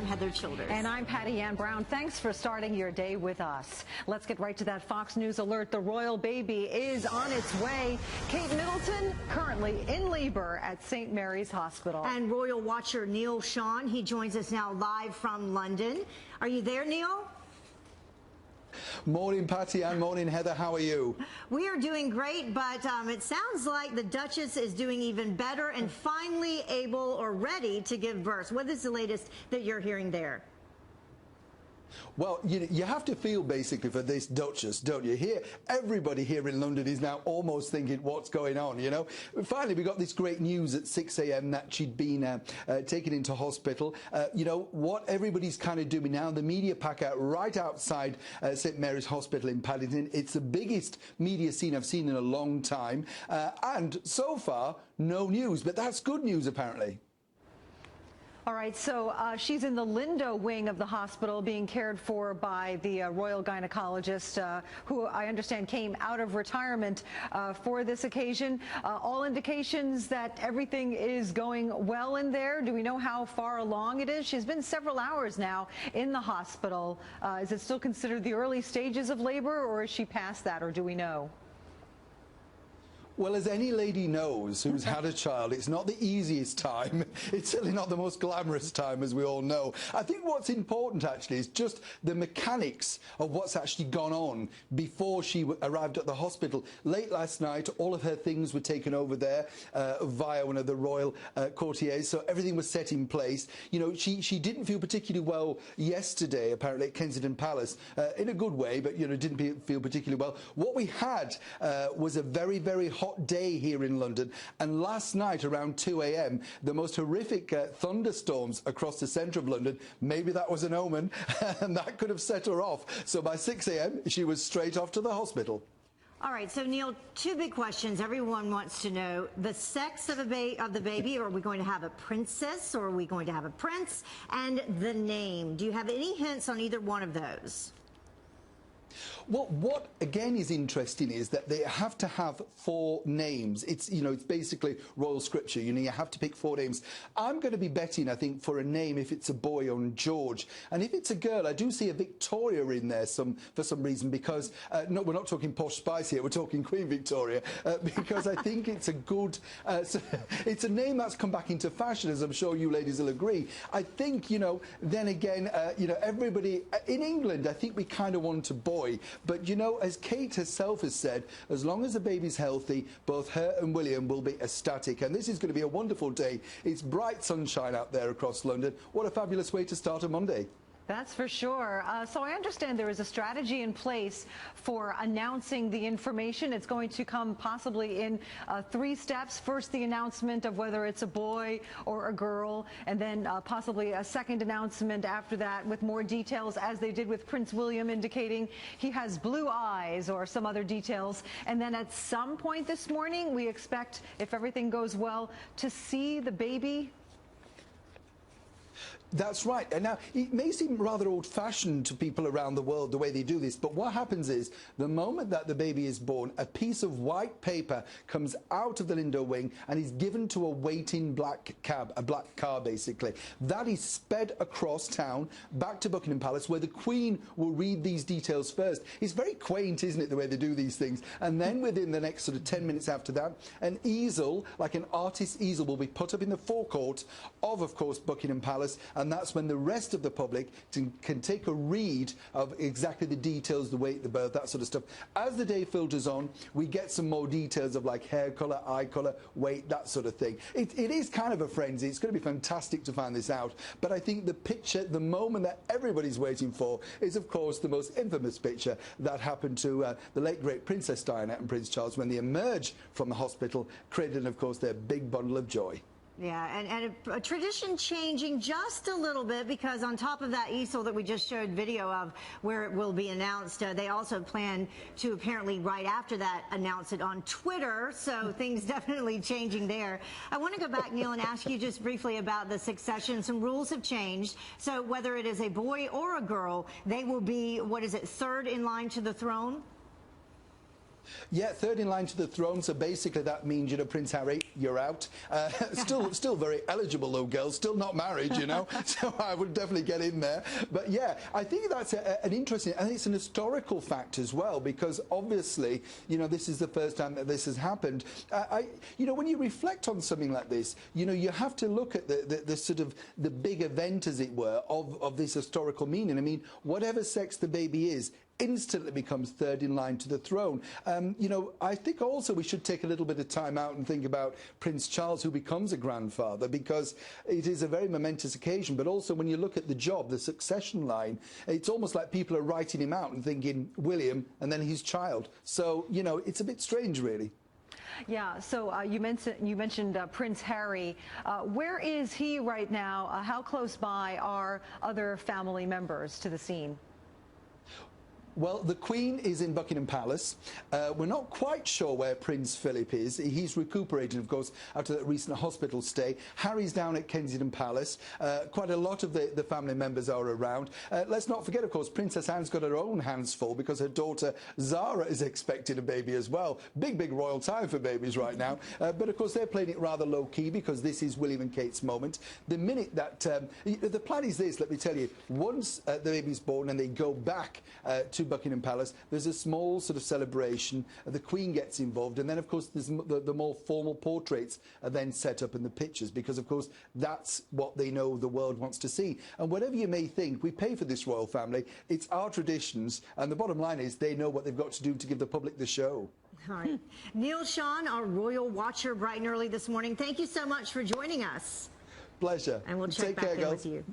Heather Childers. And I'm Patty Ann Brown. Thanks for starting your day with us. Let's get right to that Fox News alert. The royal baby is on its way. Kate Middleton currently in labor at St. Mary's Hospital. And royal watcher Neil Sean, he joins us now live from London. Are you there, Neil? Morning, Patty, and morning, Heather. How are you? We are doing great, but it sounds like the Duchess is doing even better and finally able or ready to give birth. What is the latest that you're hearing there? Well, you have to feel basically for this Duchess, don't you? Here, everybody here in London is now almost thinking, what's going on, you know? Finally, we got this great news at 6 a.m. that she'd been taken into hospital. You know, what everybody's kind of doing now, the media pack out right outside St. Mary's Hospital in Paddington. It's the biggest media scene I've seen in a long time. And so far, no news. But that's good news, apparently. All right, so she's in the Lindo wing of the hospital being cared for by the royal gynecologist who I understand came out of retirement for this occasion. All indications that everything is going well in there. Do we know how far along it is? She's been several hours now in the hospital. Is it still considered the early stages of labor, or is she past that, or do we know? Well, as any lady knows who's had a child, it's not the easiest time. It's certainly not the most glamorous time, as we all know. I think what's important, actually, is just the mechanics of what's actually gone on before she arrived at the hospital. Late last night, all of her things were taken over there via one of the royal courtiers, so everything was set in place. You know, she didn't feel particularly well yesterday, apparently, at Kensington Palace, in a good way, but, you know, didn't feel particularly well. What we had was a very, very hot day here in London, and last night around 2 a.m. the most horrific thunderstorms across the centre of London. Maybe that was an omen and that could have set her off. So by 6 a.m. she was straight off to the hospital. All right, so Neil, two big questions everyone wants to know. The sex of the baby, are we going to have a princess or are we going to have a prince? And the name, do you have any hints on either one of those? Well, what again is interesting is that they have to have 4 names. It's, you know, it's basically royal scripture. You know, you have to pick 4 names. I'm going to be betting, I think, for a name if it's a boy on George, and if it's a girl, I do see a Victoria in there for some reason, because no, we're not talking posh spice here. We're talking Queen Victoria, because I think it's a good. It's a name that's come back into fashion, as I'm sure you ladies will agree. I think, you know, then again, you know, everybody in England, I think we kind of want a boy. But, you know, as Kate herself has said, as long as the baby's healthy, both her and William will be ecstatic. And this is going to be a wonderful day. It's bright sunshine out there across London. What a fabulous way to start a Monday. That's for sure. So I understand there is a strategy in place for announcing the information. It's going to come possibly in 3 steps. First, the announcement of whether it's a boy or a girl, and then possibly a second announcement after that with more details, as they did with Prince William, indicating he has blue eyes or some other details. And then at some point this morning, we expect, if everything goes well, to see the baby. That's right. And now, it may seem rather old-fashioned to people around the world the way they do this, but what happens is the moment that the baby is born, a piece of white paper comes out of the Lindo wing and is given to a waiting black cab, a black car basically. That is sped across town back to Buckingham Palace, where the Queen will read these details first. It's very quaint, isn't it, the way they do these things? And then within the next sort of 10 minutes after that, an easel, like an artist's easel, will be put up in the forecourt of course, Buckingham Palace. And that's when the rest of the public can take a read of exactly the details, the weight, the birth, that sort of stuff. As the day filters on, we get some more details of like hair colour, eye colour, weight, that sort of thing. It is kind of a frenzy. It's going to be fantastic to find this out. But I think the picture, the moment that everybody's waiting for, is of course the most infamous picture that happened to the late great Princess Diana and Prince Charles when they emerged from the hospital, cradling of course their big bundle of joy. Yeah, and a tradition changing just a little bit, because on top of that easel that we just showed video of where it will be announced, they also plan to apparently right after that announce it on Twitter, so things definitely changing there. I want to go back, Neil, and ask you just briefly about the succession. Some rules have changed, so whether it is a boy or a girl, they will be, what is it, 3rd in line to the throne? Yeah, third in line to the throne. So basically, that means, Prince Harry, you're out. Still very eligible, though, girl. Still not married, So I would definitely get in there. But yeah, I think that's an interesting, and it's an historical fact as well, because obviously, this is the first time that this has happened. When you reflect on something like this, you have to look at the sort of the big event, as it were, of this historical meaning. I mean, whatever sex the baby is, instantly becomes third in line to the throne. I think also we should take a little bit of time out and think about Prince Charles, who becomes a grandfather, because it is a very momentous occasion. But also when you look at the job, the succession line, it's almost like people are writing him out and thinking William and then his child. So, it's a bit strange, really. Yeah, so you mentioned Prince Harry. Where is he right now? How close by are other family members to the scene? Well, the Queen is in Buckingham Palace. We're not quite sure where Prince Philip is. He's recuperating, of course, after that recent hospital stay. Harry's down at Kensington Palace. Quite a lot of the family members are around. Let's not forget, of course, Princess Anne's got her own hands full because her daughter Zara is expecting a baby as well. Big royal time for babies right now. But, of course, they're playing it rather low-key because this is William and Kate's moment. The minute that... the plan is this, let me tell you. Once the baby's born and they go back to Buckingham Palace, there's a small sort of celebration. The Queen gets involved, and then, of course, there's the more formal portraits are then set up in the pictures because, of course, that's what they know the world wants to see. And whatever you may think, we pay for this royal family. It's our traditions, and the bottom line is they know what they've got to do to give the public the show. All right. Neil Sean, our royal watcher, bright and early this morning, thank you so much for joining us. Pleasure. And we'll check back in with you.